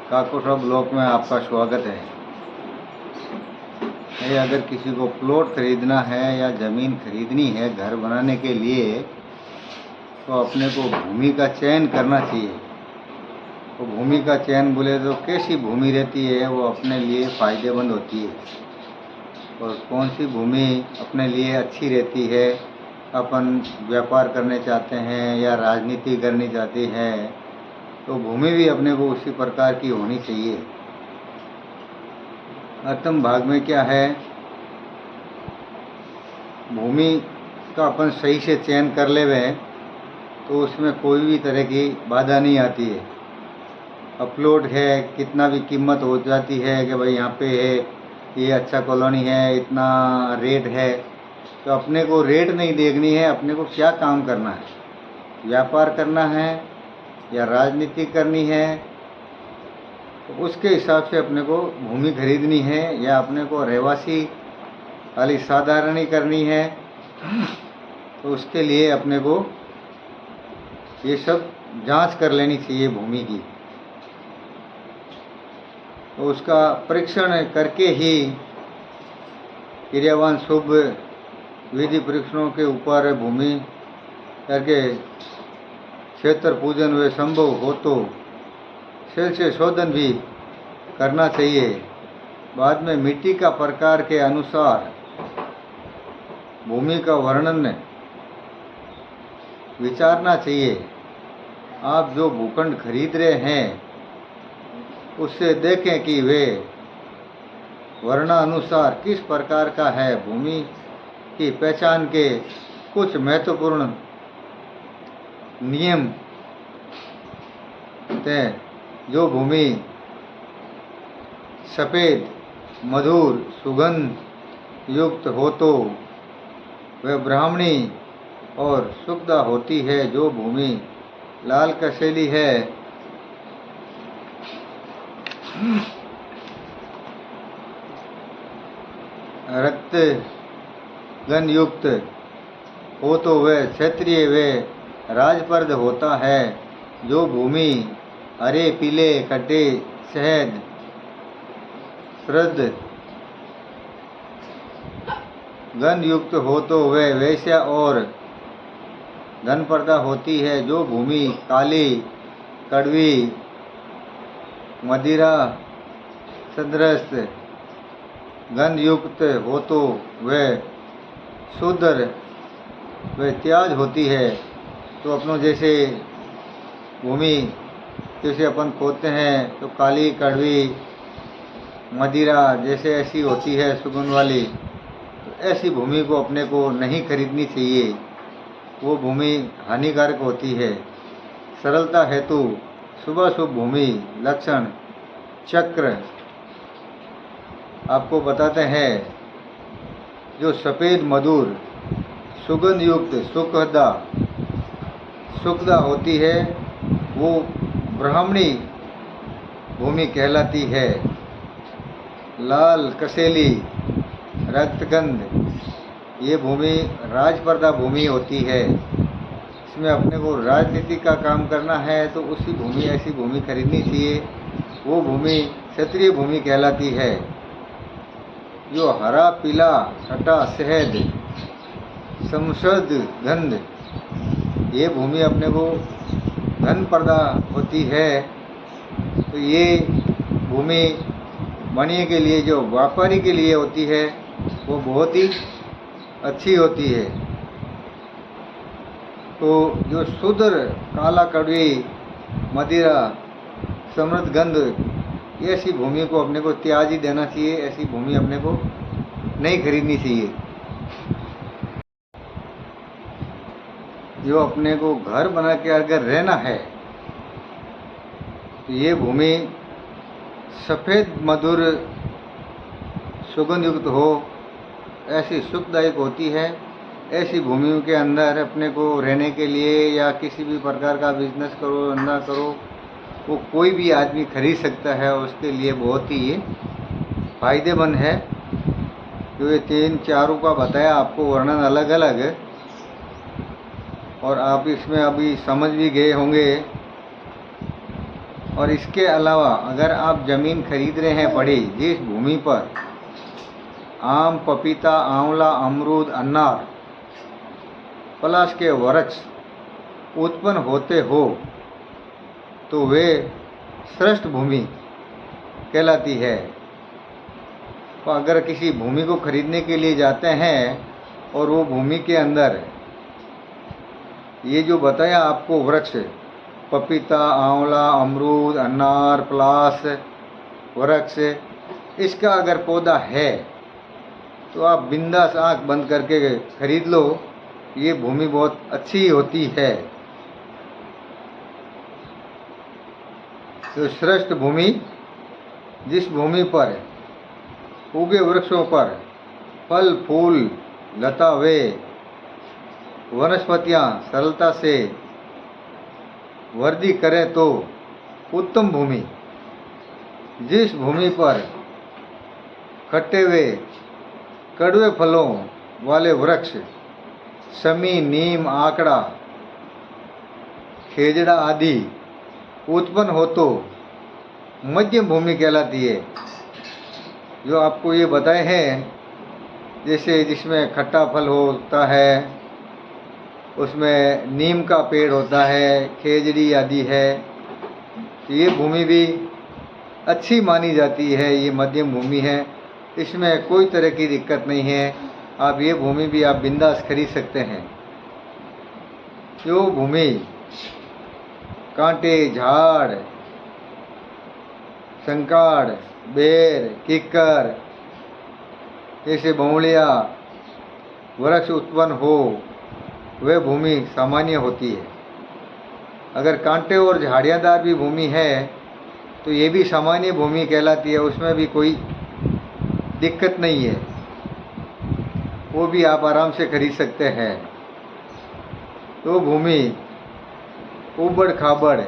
काकोटा block में आपका स्वागत है। ये अगर किसी को प्लॉट खरीदना है या ज़मीन खरीदनी है घर बनाने के लिए, तो अपने को भूमि का चयन करना चाहिए। तो भूमि का चयन बोले तो कैसी भूमि रहती है वो अपने लिए फ़ायदेमंद होती है, और कौन सी भूमि अपने लिए अच्छी रहती है। अपन व्यापार करने चाहते हैं या राजनीति करनी चाहती है, तो भूमि भी अपने को उसी प्रकार की होनी चाहिए। अंतिम भाग में क्या है, भूमि का अपन सही से चयन कर लेवे तो उसमें कोई भी तरह की बाधा नहीं आती है। अपलोड है कितना भी कीमत हो जाती है कि भाई यहाँ पे है, ये अच्छा कॉलोनी है, इतना रेट है, तो अपने को रेट नहीं देखनी है। अपने को क्या काम करना है, व्यापार करना है या राजनीति करनी है, तो उसके हिसाब से अपने को भूमि खरीदनी है। या अपने को रहवासी खाली साधारण ही करनी है, तो उसके लिए अपने को ये सब जांच कर लेनी चाहिए भूमि की। तो उसका परीक्षण करके ही क्रियावान शुभ विधि परीक्षणों के ऊपर भूमि करके क्षेत्र पूजन व संभव हो तो सेल से शोधन भी करना चाहिए। बाद में मिट्टी का प्रकार के अनुसार भूमि का वर्णन विचारना चाहिए। आप जो भूखंड खरीद रहे हैं उससे देखें कि वे वर्णानुसार किस प्रकार का है। भूमि की पहचान के कुछ महत्वपूर्ण नियम हैं। जो भूमि सफ़ेद मधुर सुगंध युक्त हो तो वह ब्राह्मणी और शुद्ध होती है। जो भूमि लाल कसेली है, रक्त गंध युक्त हो तो वह क्षत्रिय व राजपर्द होता है। जो भूमि हरे पीले खट्टे शहद श्रद्ध गंध युक्त हो तो वह वैश्या और धनप्रदा होती है। जो भूमि काली कड़वी मदिरा सदृश गंध युक्त हो तो वह शूद्र व त्याज होती है। तो अपनों जैसे भूमि जैसे अपन खोदते हैं तो काली कड़वी मदिरा जैसे ऐसी होती है सुगंध वाली, तो ऐसी भूमि को अपने को नहीं खरीदनी चाहिए। वो भूमि हानिकारक होती है। सरलता हेतु शुभाशुभ भूमि लक्षण चक्र आपको बताते हैं। जो सफ़ेद मधुर सुगंध युक्त सुखदा होती है वो ब्राह्मणी भूमि कहलाती है। लाल कसेली रक्तगंध ये भूमि राजपर्दा भूमि होती है। इसमें अपने को राजनीति का काम करना है तो उसी भूमि ऐसी भूमि खरीदनी चाहिए। वो भूमि क्षत्रिय भूमि कहलाती है। जो हरा पीला खट्टा शहद समृद्ध गंध ये भूमि अपने को धन प्रदा होती है। तो ये भूमि वाणिज्य के लिए जो व्यापारी के लिए होती है वो बहुत ही अच्छी होती है। तो जो शुद्र काला कड़वी मदिरा समृद्ध गंध ऐसी भूमि को अपने को त्याग ही देना चाहिए। ऐसी भूमि अपने को नहीं खरीदनी चाहिए। जो अपने को घर बना के अगर रहना है तो ये भूमि सफ़ेद मधुर सुगंध युक्त हो, ऐसी सुखदायक होती है। ऐसी भूमियों के अंदर अपने को रहने के लिए या किसी भी प्रकार का बिजनेस करो ना करो, वो कोई भी आदमी खरीद सकता है। उसके लिए बहुत ही ये फायदेमंद है। जो ये तीन चारों का बताया आपको वर्णन अलग अलग है, और आप इसमें अभी समझ भी गए होंगे और इसके अलावा अगर आप ज़मीन खरीद रहे हैं बड़ी, जिस भूमि पर आम, पपीता, आंवला, अमरूद, अनार, पलाश के वृक्ष उत्पन्न होते हो, तो वे श्रेष्ठ भूमि कहलाती है। तो अगर किसी भूमि को खरीदने के लिए जाते हैं और वो भूमि के अंदर ये जो बताया आपको वृक्ष, पपीता, आंवला, अमरूद, अनार, पलाश वृक्ष, इसका अगर पौधा है तो आप बिंदास आँख बंद करके खरीद लो। ये भूमि बहुत अच्छी होती है। तो श्रेष्ठ भूमि, जिस भूमि पर उगे वृक्षों पर फल, फूल, लता व वनस्पतियाँ सरलता से वृद्धि करें, तो उत्तम भूमि। जिस भूमि पर खट्टे हुए कड़वे फलों वाले वृक्ष, शमी, नीम, आकड़ा, खेजड़ा आदि उत्पन्न हो, तो मध्यम भूमि कहलाती है। जो आपको ये बताए हैं, जैसे जिसमें खट्टा फल होता है, उसमें नीम का पेड़ होता है, खेजड़ी आदि है, ये भूमि भी अच्छी मानी जाती है। ये मध्यम भूमि है, इसमें कोई तरह की दिक्कत नहीं है। आप ये भूमि भी आप बिंदास खरीद सकते हैं। जो भूमि कांटे, झाड़, संकाड़, बेर, किक्कर जैसे बहुलिया वृक्ष उत्पन्न हो, वह भूमि सामान्य होती है। अगर कांटे और झाड़ियादार भी भूमि है तो ये भी सामान्य भूमि कहलाती है। उसमें भी कोई दिक्कत नहीं है, वो भी आप आराम से खरीद सकते हैं। तो भूमि ऊबड़ खाबड़,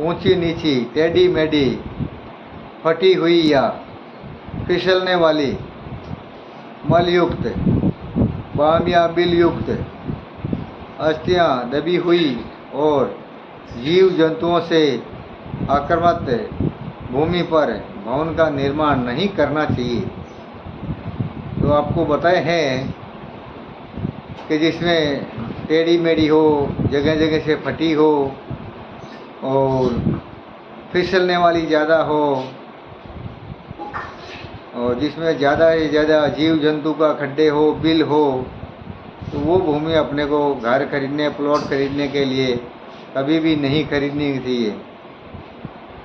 ऊंची नीची, टेढ़ी मेढ़ी, फटी हुई या फिसलने वाली, मलयुक्त, बाम या बिलयुक्त, अस्थियाँ दबी हुई और जीव जंतुओं से आक्रामक भूमि पर भवन का निर्माण नहीं करना चाहिए। तो आपको बताए हैं कि जिसमें टेढ़ी मेढ़ी हो, जगह जगह से फटी हो और फिसलने वाली ज़्यादा हो, और जिसमें ज़्यादा से ज़्यादा जीव जंतु का खड्डे हो, बिल हो, तो वो भूमि अपने को घर खरीदने, प्लॉट खरीदने के लिए कभी भी नहीं खरीदनी चाहिए।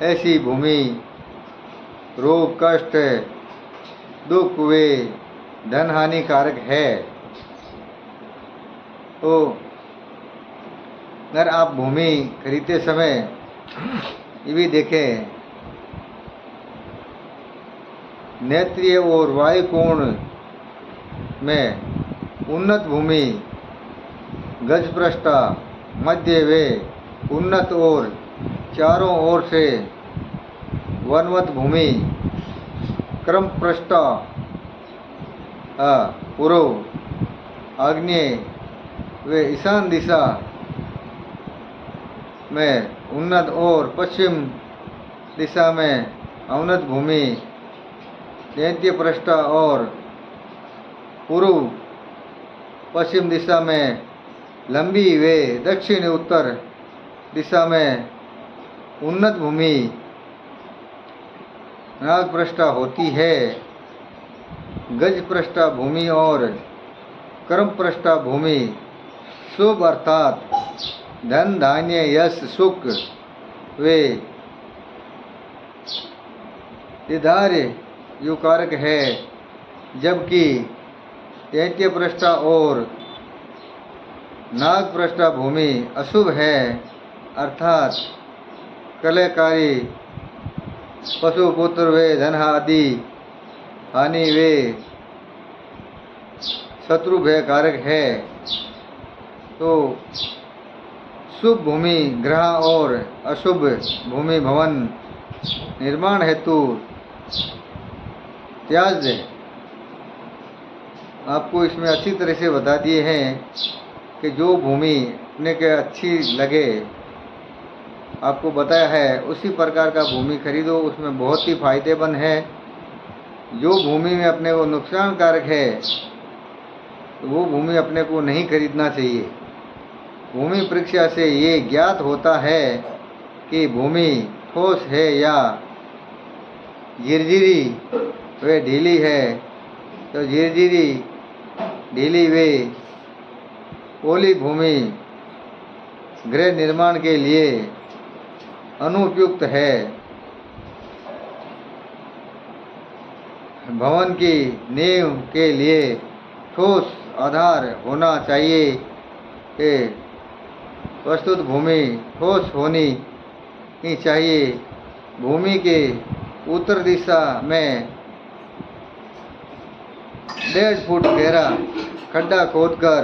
ऐसी भूमि रोग, कष्ट, दुख व धन हानिकारक है। तो अगर आप भूमि खरीदते समय ये भी देखें, नेत्रीय और वायु कोण में उन्नत भूमि, गजपृष्ठा, मध्य व उन्नत और चारों ओर से वनवत भूमि, क्रम पृष्ठा, पूर्व, आग्नेय व ईशान दिशा में उन्नत और पश्चिम दिशा में अवनत भूमि, दैत्य पृष्ठा और पूर्व पश्चिम दिशा में लंबी व दक्षिण उत्तर दिशा में उन्नत भूमि, नागपृष्ठा होती है। गजपृष्ठा भूमि और कर्मपृष्ठा भूमि शुभ अर्थात धन, धान्य, यश, सुख वे दिधार्य युकारक है, जबकि दैत्यपृष्ठा और नागपृष्ठा भूमि अशुभ है, अर्थात कलहकारी, पशु, पुत्र वे धन आदि हानि वे शत्रु भय कारक है। तो शुभ भूमि ग्रह और अशुभ भूमि भवन निर्माण हेतु त्याज्य। आपको इसमें अच्छी तरह से बता दिए हैं कि जो भूमि अपने के अच्छी लगे आपको बताया है उसी प्रकार का भूमि खरीदो, उसमें बहुत ही फायदेमंद है। जो भूमि में अपने को नुकसानकारक है तो वो भूमि अपने को नहीं खरीदना चाहिए। भूमि परीक्षा से ये ज्ञात होता है कि भूमि ठोस है या झिरझिरी व ढीली है। तो झिरझिरी ढीली व पोली भूमि गृह निर्माण के लिए अनुपयुक्त है। भवन की नींव के लिए ठोस आधार होना चाहिए कि प्रस्तुत भूमि ठोस होनी ही चाहिए। भूमि के उत्तर दिशा में 1.5 फुट गहरा खड्डा खोदकर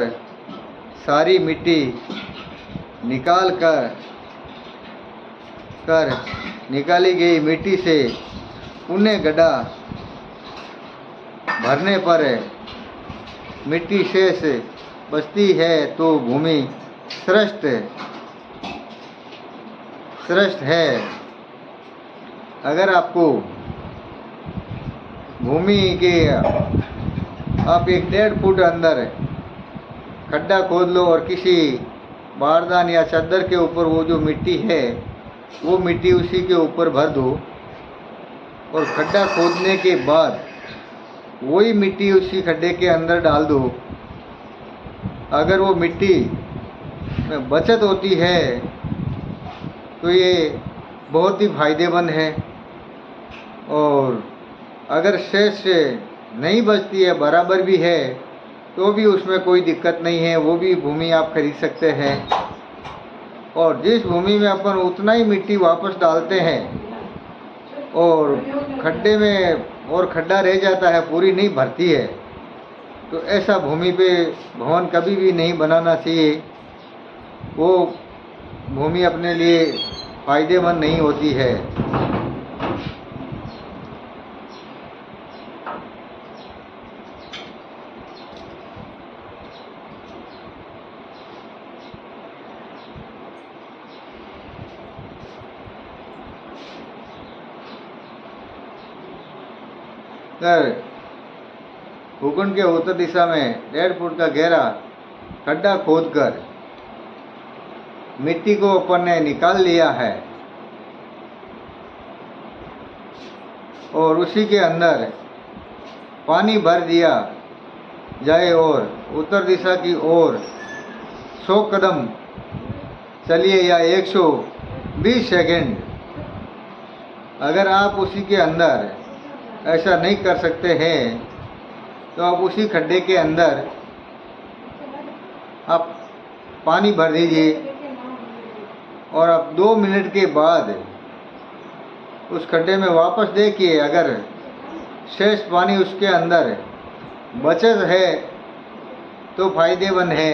सारी मिट्टी निकाली गई मिट्टी से पुनः गड्ढा भरने पर मिट्टी शेष बचती है तो भूमि श्रेष्ठ है। अगर आपको भूमि के आप 1.5 फुट अंदर खड्डा खोद लो और किसी बारदान या चादर के ऊपर वो जो मिट्टी है वो मिट्टी उसी के ऊपर भर दो और खड्डा खोदने के बाद वही मिट्टी उसी खड्डे के अंदर डाल दो। अगर वो मिट्टी में बचत होती है तो ये बहुत ही फायदेमंद है। और अगर शेष से नहीं बचती है, बराबर भी है, तो भी उसमें कोई दिक्कत नहीं है, वो भी भूमि आप खरीद सकते हैं। और जिस भूमि में अपन उतना ही मिट्टी वापस डालते हैं और खड्डे में और खड्डा रह जाता है, पूरी नहीं भरती है, तो ऐसा भूमि पे भवन कभी भी नहीं बनाना चाहिए। वो भूमि अपने लिए फायदेमंद नहीं होती है। भूखंड के उत्तर दिशा में 1.5 फुट का गहरा खड्डा खोदकर मिट्टी को अपन ने निकाल लिया है और उसी के अंदर पानी भर दिया जाए और उत्तर दिशा की ओर 100 कदम चलिए या 120 सेकंड। अगर आप उसी के अंदर ऐसा नहीं कर सकते हैं तो आप उसी खड्डे के अंदर आप पानी भर दीजिए और आप 2 मिनट के बाद उस खड्डे में वापस देखिए। अगर शेष पानी उसके अंदर बचत है तो फायदेमंद है,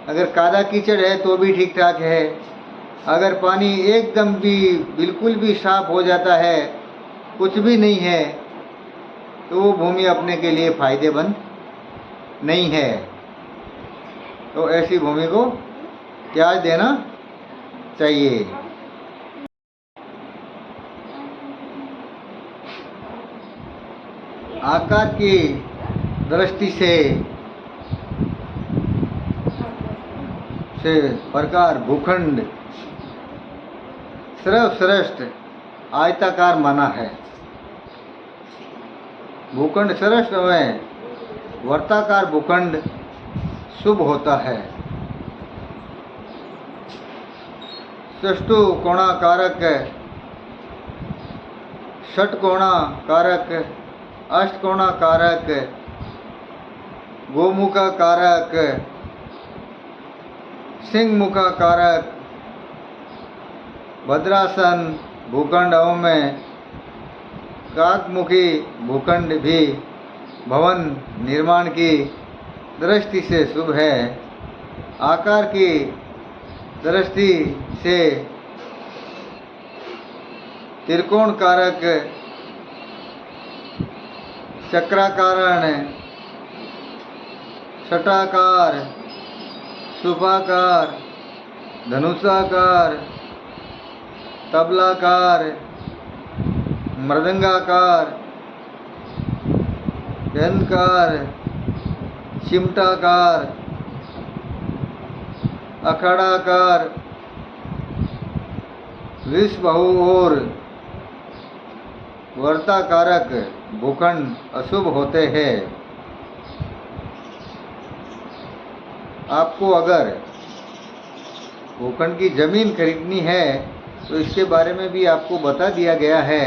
अगर कादा कीचड़ है तो भी ठीक ठाक है। अगर पानी एकदम भी बिल्कुल भी साफ हो जाता है, कुछ भी नहीं है, तो वो भूमि अपने के लिए फायदेमंद नहीं है। तो ऐसी भूमि को त्याग देना चाहिए। आकार की दृष्टि से प्रकार भूखंड सर्वश्रेष्ठ आयताकार माना है। भूखंड श्रेष्ठ में वर्ताकार भूखंड शुभ होता है। षष्ठकोणा कारक, षटकोणा कारक, अष्टकोणा कारक, गोमुखा कारक, सिंहमुखा कारक, भद्रासन भूखंडों में काकमुखी भूखंड भी भवन निर्माण की दृष्टि से शुभ है। आकार की दृष्टि से त्रिकोण कारक, चक्राकार, षटाकार, शुभाकार, धनुषाकार, तबलाकार, मृदंगाकार, घंटकार, चिमटाकार, अखाड़ाकार, विषबाहु और वर्ताकारक भूखंड अशुभ होते हैं। आपको अगर भूखंड की जमीन खरीदनी है तो इसके बारे में भी आपको बता दिया गया है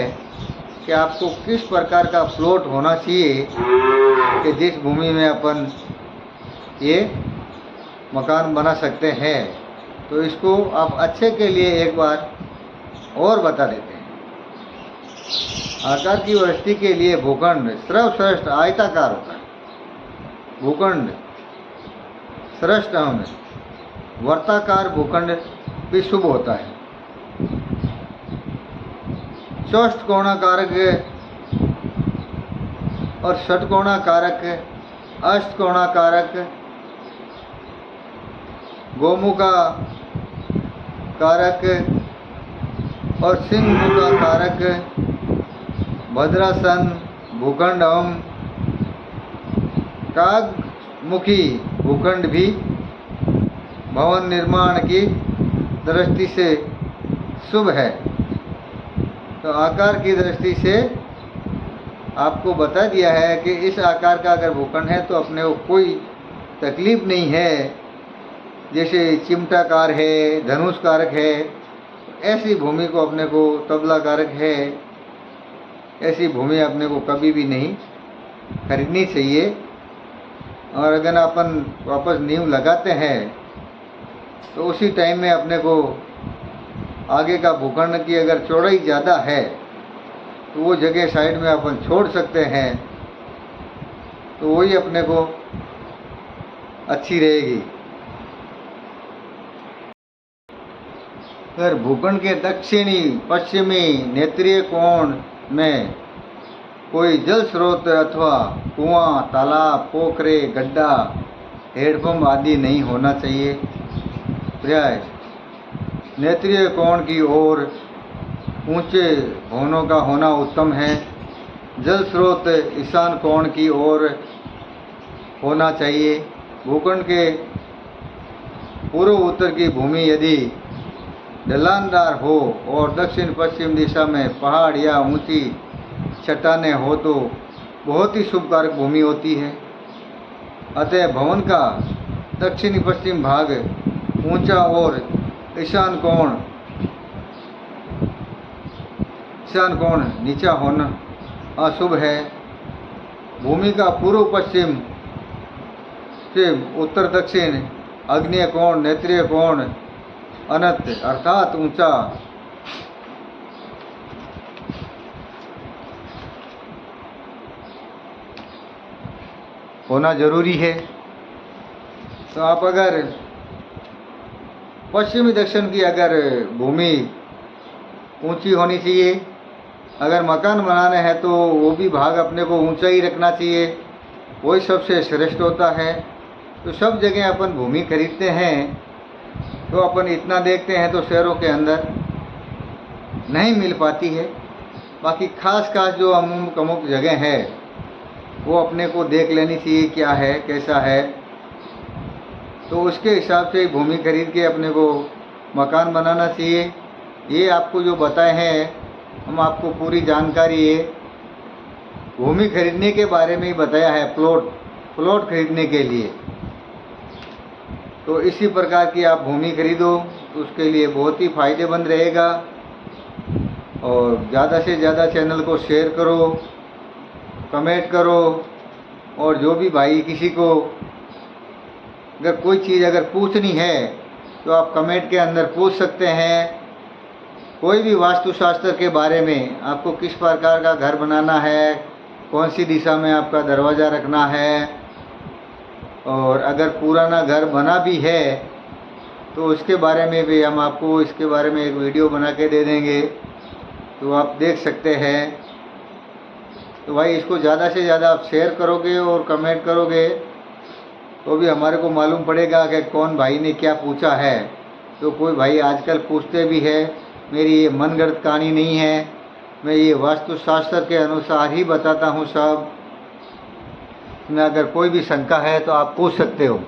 कि आपको किस प्रकार का प्लॉट होना चाहिए कि जिस भूमि में अपन ये मकान बना सकते हैं। तो इसको आप अच्छे के लिए एक बार और बता देते हैं। आकार की वृष्टि के लिए भूखंड सर्वश्रेष्ठ आयताकार होता है। भूखंड श्रेष्ठ में वर्ताकार भूखंड भी शुभ होता है। चौष्टकोणाकारक और षटकोणाकारक, अष्टकोणाकारक, गोमुखा कारक और सिंहमुखा कारक भद्रासन भूखंड एवं कागमुखी भूखंड भी भवन निर्माण की दृष्टि से शुभ है। तो आकार की दृष्टि से आपको बता दिया है कि इस आकार का अगर भूखंड है तो अपने को कोई तकलीफ नहीं है। जैसे चिमटाकार है, धनुष कारक है, ऐसी भूमि को अपने को, तबला कारक है, ऐसी भूमि अपने को कभी भी नहीं खरीदनी चाहिए। और अगर अपन वापस नींव लगाते हैं तो उसी टाइम में अपने को आगे का भूखंड की अगर चौड़ाई ज़्यादा है तो वो जगह साइड में अपन छोड़ सकते हैं, तो वही अपने को अच्छी रहेगी। अगर भूखंड के दक्षिणी पश्चिमी नेत्रीय कोण में कोई जल स्रोत अथवा कुआं, तालाब, पोखरे, गड्ढा, हेडपंप आदि नहीं होना चाहिए। प्राय नेत्रीय कोण की ओर ऊंचे भवनों का होना उत्तम है। जल स्रोत ईशान कोण की ओर होना चाहिए। भूखंड के पूर्व उत्तर की भूमि यदि ढलानदार हो और दक्षिण पश्चिम दिशा में पहाड़ या ऊंची चट्टानें हो तो बहुत ही शुभकारक भूमि होती है। अतः भवन का दक्षिणी पश्चिम भाग ऊंचा और ईशान कोण नीचा होना अशुभ है। भूमि का पूर्व पश्चिम से उत्तर दक्षिण आग्नेय कोण, नेत्रीय कोण अनंत अर्थात ऊंचा होना जरूरी है। तो आप अगर पश्चिमी दक्षिण की अगर भूमि ऊंची होनी चाहिए, अगर मकान बनाना है तो वो भी भाग अपने को ऊंचा ही रखना चाहिए, वही सबसे श्रेष्ठ होता है। तो सब जगह अपन भूमि खरीदते हैं तो अपन इतना देखते हैं तो शहरों के अंदर नहीं मिल पाती है। बाकी खास जो अमुक जगह है वो अपने को देख लेनी चाहिए क्या है, कैसा है, तो उसके हिसाब से भूमि खरीद के अपने को मकान बनाना चाहिए। ये आपको जो बताए हैं हम आपको पूरी जानकारी है भूमि खरीदने के बारे में ही बताया है, प्लॉट खरीदने के लिए। तो इसी प्रकार की आप भूमि खरीदो तो उसके लिए बहुत ही फायदेमंद रहेगा। और ज़्यादा से ज़्यादा चैनल को शेयर करो, कमेंट करो, और जो भी भाई किसी को अगर कोई चीज़ अगर पूछनी है तो आप कमेंट के अंदर पूछ सकते हैं। कोई भी वास्तुशास्त्र के बारे में, आपको किस प्रकार का घर बनाना है, कौन सी दिशा में आपका दरवाज़ा रखना है, और अगर पुराना घर बना भी है तो उसके बारे में भी हम आपको इसके बारे में एक वीडियो बना के दे देंगे, तो आप देख सकते हैं। तो भाई इसको ज़्यादा से ज़्यादा आप शेयर करोगे और कमेंट करोगे तो भी हमारे को मालूम पड़ेगा कि कौन भाई ने क्या पूछा है। तो कोई भाई आजकल पूछते भी है मेरी ये मनगढ़ंत कहानी नहीं है। मैं ये वास्तुशास्त्र के अनुसार ही बताता हूँ सब। में अगर कोई भी शंका है तो आप पूछ सकते हो।